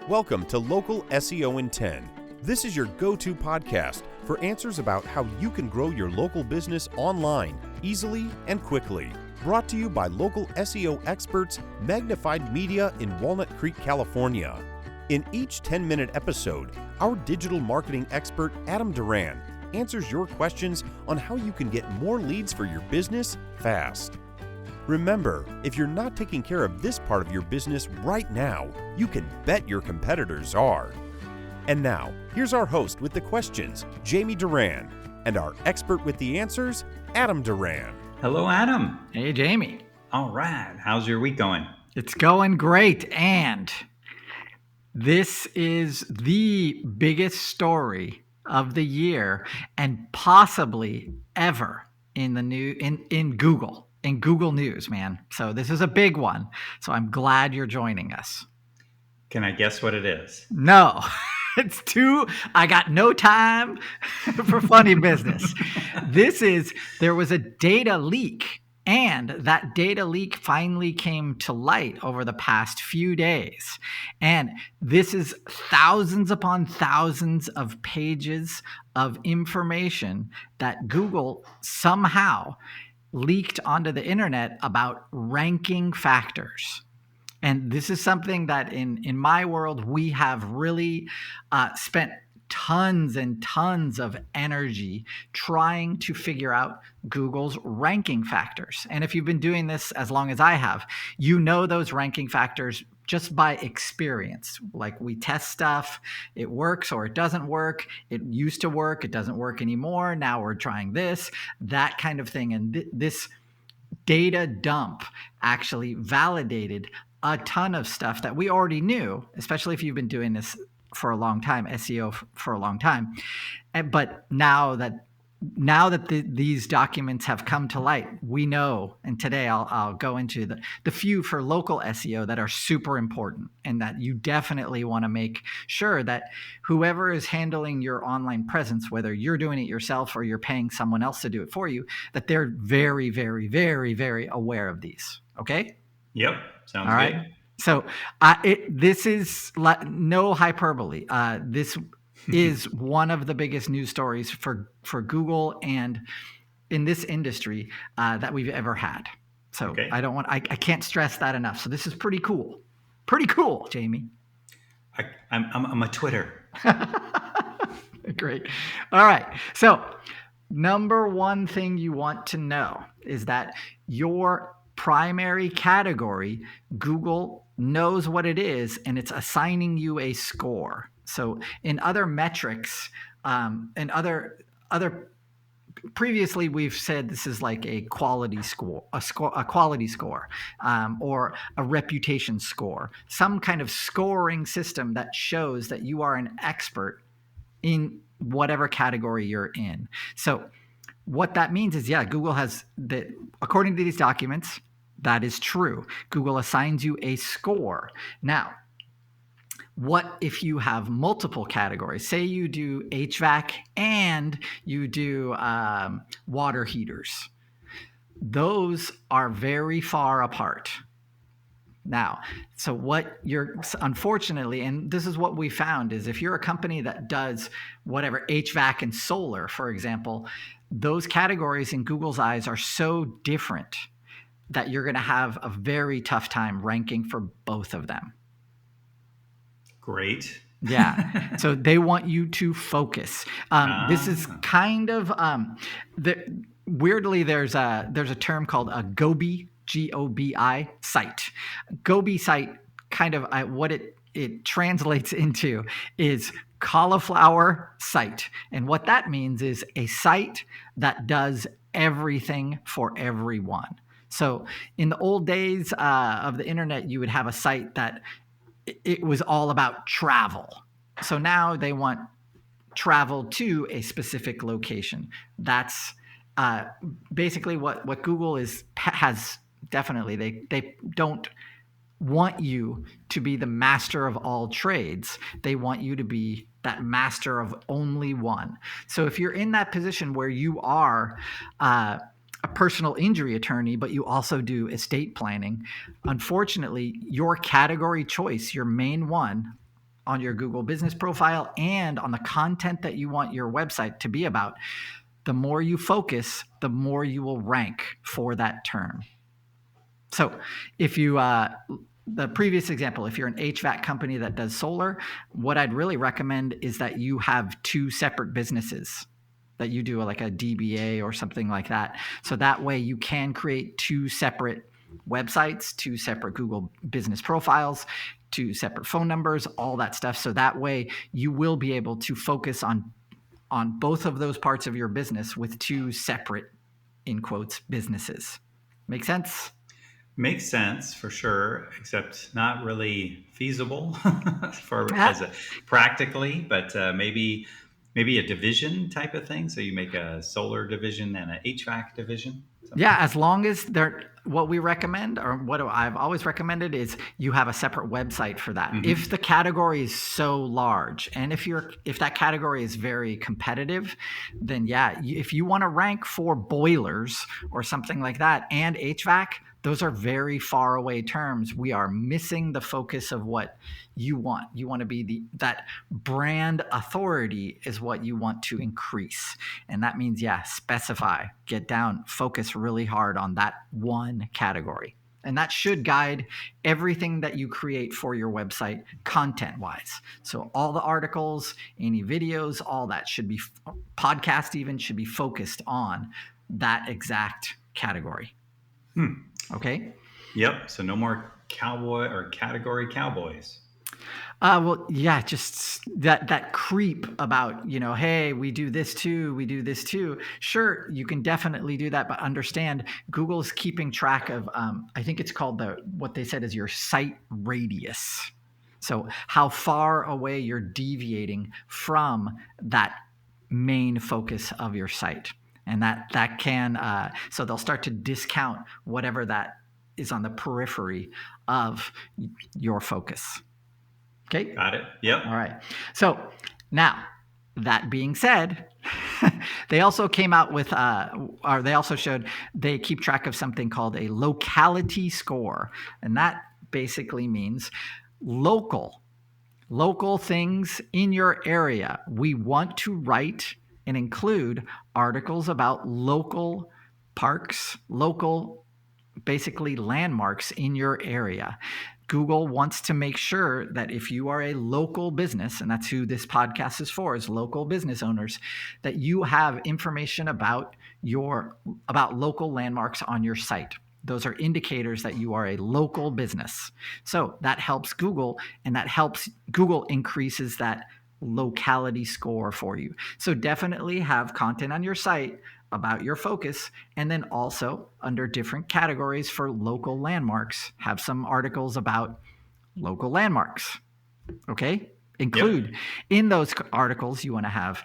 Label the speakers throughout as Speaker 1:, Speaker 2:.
Speaker 1: Welcome to Local SEO in 10. This is your go-to podcast for answers about how you can grow your local business online easily and quickly. Brought to you by local SEO experts Magnified Media in Walnut Creek, California. In each 10-minute episode, our digital marketing expert Adam Duran answers your questions on how you can get more leads for your business fast. Remember, if you're not taking care of this part of your business right now, you can bet your competitors are. And now, here's our host with the questions, Jamie Duran, and our expert with the answers, Adam Duran.
Speaker 2: Hello, Adam.
Speaker 3: Hey, Jamie.
Speaker 2: All right. How's your week going?
Speaker 3: It's going great. And this is the biggest story of the year and possibly ever in the in Google. In Google News, man. So this is a big one. So I'm glad you're joining us.
Speaker 2: Can I guess what it is?
Speaker 3: No, I got no time for funny business. There was a data leak, and that data leak finally came to light over the past few days. And this is thousands upon thousands of pages of information that Google somehow leaked onto the internet about ranking factors. And this is something that in my world, we have really spent tons and tons of energy trying to figure out Google's ranking factors. And if you've been doing this as long as I have, you know those ranking factors just by experience. Like we test stuff, it works or it doesn't work. It used to work, it doesn't work anymore. Now we're trying this, that kind of thing. And this data dump actually validated a ton of stuff that we already knew, especially if you've been doing this for a long time, SEO for a long time. But now that these documents have come to light, we know, and today I'll go into the few for local SEO that are super important and that you definitely want to make sure that whoever is handling your online presence, whether you're doing it yourself or you're paying someone else to do it for you, that they're very, very, very, very aware of these. Okay?
Speaker 2: Yep. Sounds
Speaker 3: all right.
Speaker 2: Good.
Speaker 3: So this is no hyperbole. This is one of the biggest news stories for Google and in this industry that we've ever had. So okay. I can't stress that enough. So this is pretty cool. Pretty cool, Jamie.
Speaker 2: I'm a Twitter.
Speaker 3: Great. All right. So number one thing you want to know is that your primary category, Google knows what it is, and it's assigning you a score. So in other metrics, and other previously we've said this is like a quality score, a quality score, or a reputation score, some kind of scoring system that shows that you are an expert in whatever category you're in. So what that means is, Google has according to these documents, that is true. Google assigns you a score. Now, what if you have multiple categories? Say you do HVAC and you do water heaters. Those are very far apart. Now, so unfortunately, and this is what we found, is if you're a company that does whatever HVAC and solar, for example, those categories in Google's eyes are so different that you're going to have a very tough time ranking for both of them.
Speaker 2: Great.
Speaker 3: Yeah. So they want you to focus. This is kind of weirdly, there's a term called a GOBI, GOBI site. GOBI site, kind of what it translates into is cauliflower site. And what that means is a site that does everything for everyone. So in the old days of the internet, you would have a site that it was all about travel. So now they want travel to a specific location. That's basically what Google has definitely. They don't want you to be the master of all trades. They want you to be that master of only one. So if you're in that position where you are a personal injury attorney, but you also do estate planning, unfortunately, your category choice, your main one, on your Google business profile and on the content that you want your website to be about, the more you focus, the more you will rank for that term. So if you, the previous example, if you're an HVAC company that does solar, what I'd really recommend is that you have two separate businesses, that you do like a DBA or something like that. So that way you can create two separate websites, two separate Google business profiles, two separate phone numbers, all that stuff. So that way you will be able to focus on both of those parts of your business with two separate, in quotes, businesses. Make sense?
Speaker 2: Makes sense for sure, except not really feasible practically, but maybe a division type of thing. So you make a solar division and an HVAC division.
Speaker 3: Yeah, as long as what we recommend, or what I've always recommended, is you have a separate website for that. Mm-hmm. If the category is so large, and if that category is very competitive, then yeah, if you want to rank for boilers or something like that and HVAC, those are very far away terms. We are missing the focus of what you want. You want to be that brand authority is what you want to increase. And that means, yeah, specify, get down, focus really hard on that one category. And that should guide everything that you create for your website content-wise. So all the articles, any videos, all that should be, podcast even, should be focused on that exact category. Okay.
Speaker 2: Yep. So no more cowboy or category cowboys.
Speaker 3: Well, yeah, just that creep about, hey, we do this too. Sure, you can definitely do that, but understand Google's keeping track of, I think it's called what they said is your site radius. So how far away you're deviating from that main focus of your site. And that can, so they'll start to discount whatever that is on the periphery of your focus. Okay?
Speaker 2: Got it. Yep.
Speaker 3: All right. So now, that being said, they also came out with, or they also showed they keep track of something called a locality score. And that basically means local things in your area. We want to write and include articles about local parks, basically landmarks in your area. Google wants to make sure that if you are a local business, and that's who this podcast is for, is local business owners, that you have information about local landmarks on your site. Those are indicators that you are a local business. So that helps Google, and that helps Google increases that locality score for you. So definitely have content on your site about your focus, and then also under different categories for local landmarks, have some articles about local landmarks. Okay? Include in those articles, you want to have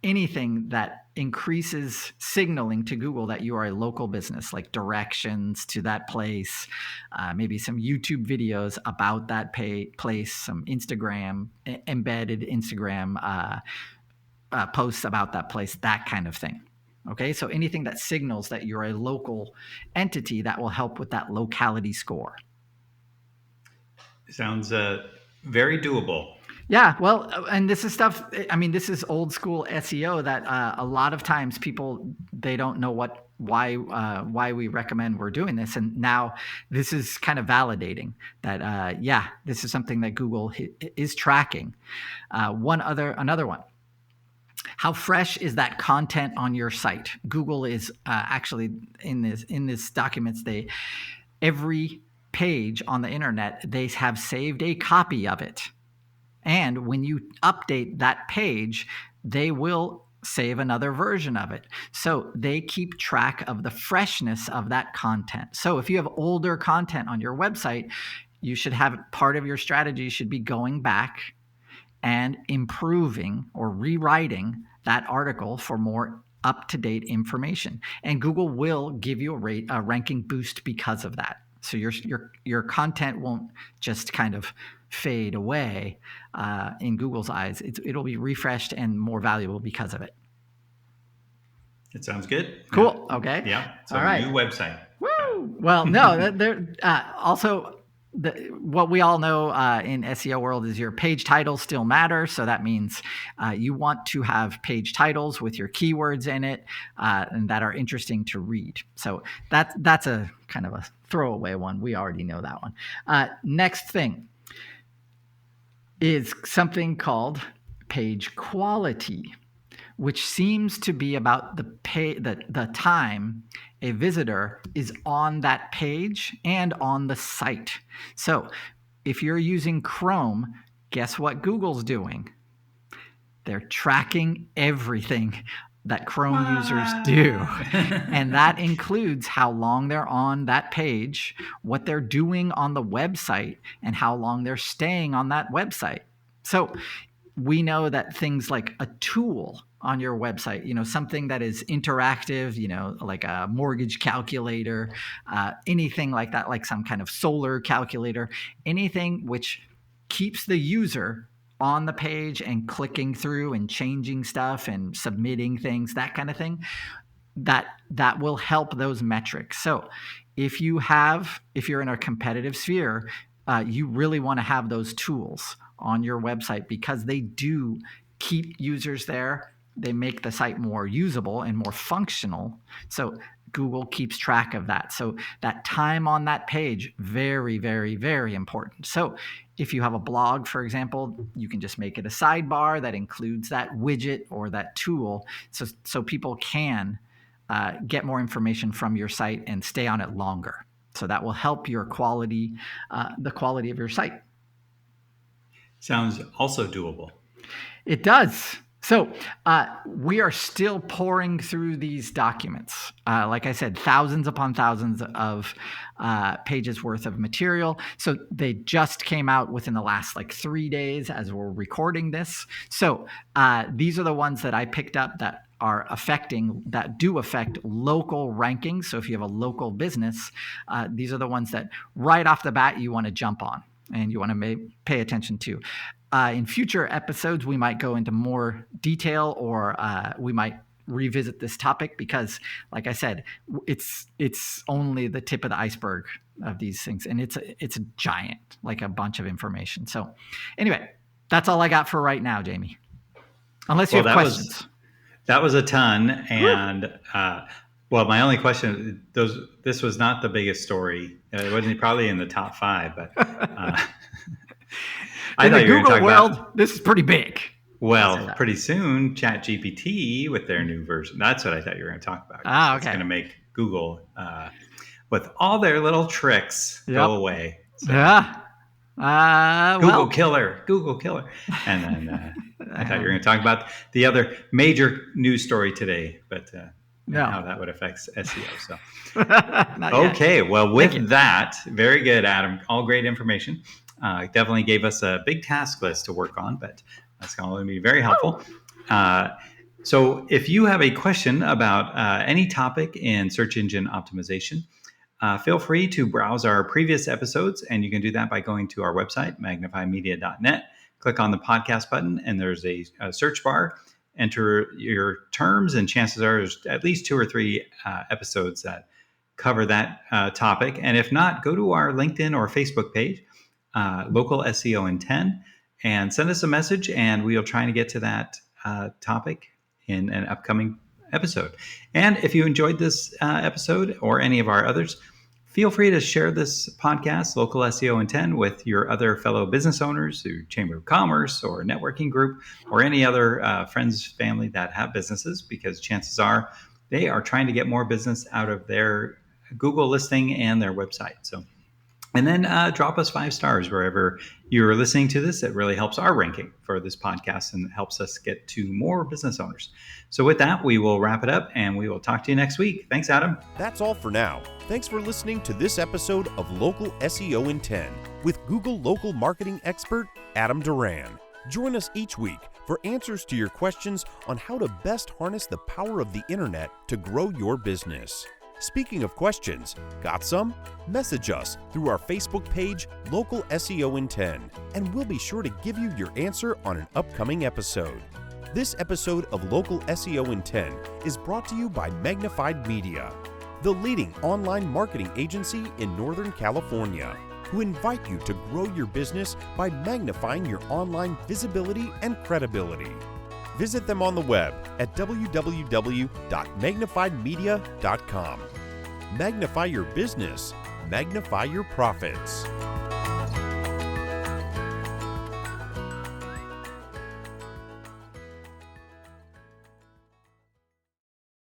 Speaker 3: anything that increases signaling to Google that you are a local business, like directions to that place, maybe some YouTube videos about that place, some embedded Instagram posts about that place, that kind of thing. Okay, so anything that signals that you're a local entity, that will help with that locality score.
Speaker 2: Sounds very doable.
Speaker 3: Yeah, well, and this is stuff, this is old school SEO that a lot of times people, they don't know why we recommend we're doing this. And now this is kind of validating that, this is something that Google is tracking. Another one. How fresh is that content on your site? Google is actually in this documents, every page on the internet, they have saved a copy of it. And when you update that page, they will save another version of it. So they keep track of the freshness of that content. So if you have older content on your website, you should have part of your strategy should be going back and improving or rewriting that article for more up-to-date information. And Google will give you a ranking boost because of that. So your content won't just kind of fade away in Google's eyes. It'll be refreshed and more valuable because of it.
Speaker 2: It sounds good.
Speaker 3: Cool. Okay.
Speaker 2: Yeah. So
Speaker 3: all right.
Speaker 2: New website.
Speaker 3: Woo! Well, no, they're also what we all know in SEO world is your page titles still matter. So that means you want to have page titles with your keywords in it and that are interesting to read. So that's a kind of a throwaway one. We already know that one. Next thing is something called page quality, which seems to be about the time a visitor is on that page and on the site. So if you're using Chrome, guess what Google's doing? They're tracking everything that Chrome users do. And that includes how long they're on that page, what they're doing on the website, and how long they're staying on that website. So we know that things like a tool on your website, something that is interactive, like a mortgage calculator, anything like that, like some kind of solar calculator, anything which keeps the user on the page and clicking through and changing stuff and submitting things, that kind of thing, that will help those metrics. So if you're in a competitive sphere, you really want to have those tools on your website because they do keep users there. They make the site more usable and more functional. So Google keeps track of that. So that time on that page, very, very, very important. So if you have a blog, for example, you can just make it a sidebar that includes that widget or that tool so people can get more information from your site and stay on it longer. So that will help your quality, the quality of your site.
Speaker 2: Sounds also doable.
Speaker 3: It does. So we are still pouring through these documents. Like I said, thousands upon thousands of pages worth of material. So they just came out within the last 3 days as we're recording this. So these are the ones that I picked up that do affect local rankings. So if you have a local business, these are the ones that right off the bat you want to jump on and you want to pay attention to. In future episodes, we might go into more detail or we might revisit this topic because, like I said, it's only the tip of the iceberg of these things. And it's a giant, like a bunch of information. So anyway, that's all I got for right now, Jamie. Unless you have questions.
Speaker 2: That was a ton. And my only question, this was not the biggest story. It wasn't probably in the top 5, but
Speaker 3: in the Google world, this is pretty big.
Speaker 2: Well, pretty soon, ChatGPT with their new version. That's what I thought you were going to talk about.
Speaker 3: Okay.
Speaker 2: It's going to make Google, with all their little tricks, go away. So, Google killer. And then I thought you were going to talk about the other major news story today, but how that would affect SEO. So, okay. Well, with that, very good, Adam. All great information. Definitely gave us a big task list to work on, but that's going to be very helpful. So if you have a question about any topic in search engine optimization, feel free to browse our previous episodes, and you can do that by going to our website, magnifiedmedia.net. Click on the podcast button, and there's a search bar. Enter your terms, and chances are there's at least 2 or 3 episodes that cover that topic. And if not, go to our LinkedIn or Facebook page, Local SEO in 10, and send us a message, and we'll try to get to that topic in an upcoming episode. And if you enjoyed this episode or any of our others, feel free to share this podcast, Local SEO in 10, with your other fellow business owners, your Chamber of Commerce or networking group, or any other friends, family that have businesses, because chances are they are trying to get more business out of their Google listing and their website. So, and then drop us 5 stars wherever you're listening to this. It really helps our ranking for this podcast and helps us get to more business owners. So with that, we will wrap it up, and we will talk to you next week. Thanks, Adam.
Speaker 1: That's all for now. Thanks for listening to this episode of Local SEO in 10 with Google local marketing expert Adam Duran. Join us each week for answers to your questions on how to best harness the power of the internet to grow your business. Speaking of questions, got some? Message us through our Facebook page, Local SEO in 10, and we'll be sure to give you your answer on an upcoming episode. This episode of Local SEO in 10 is brought to you by Magnified Media, the leading online marketing agency in Northern California. who invite you to grow your business by magnifying your online visibility and credibility. Visit them on the web at www.magnifiedmedia.com. Magnify your business, magnify your profits.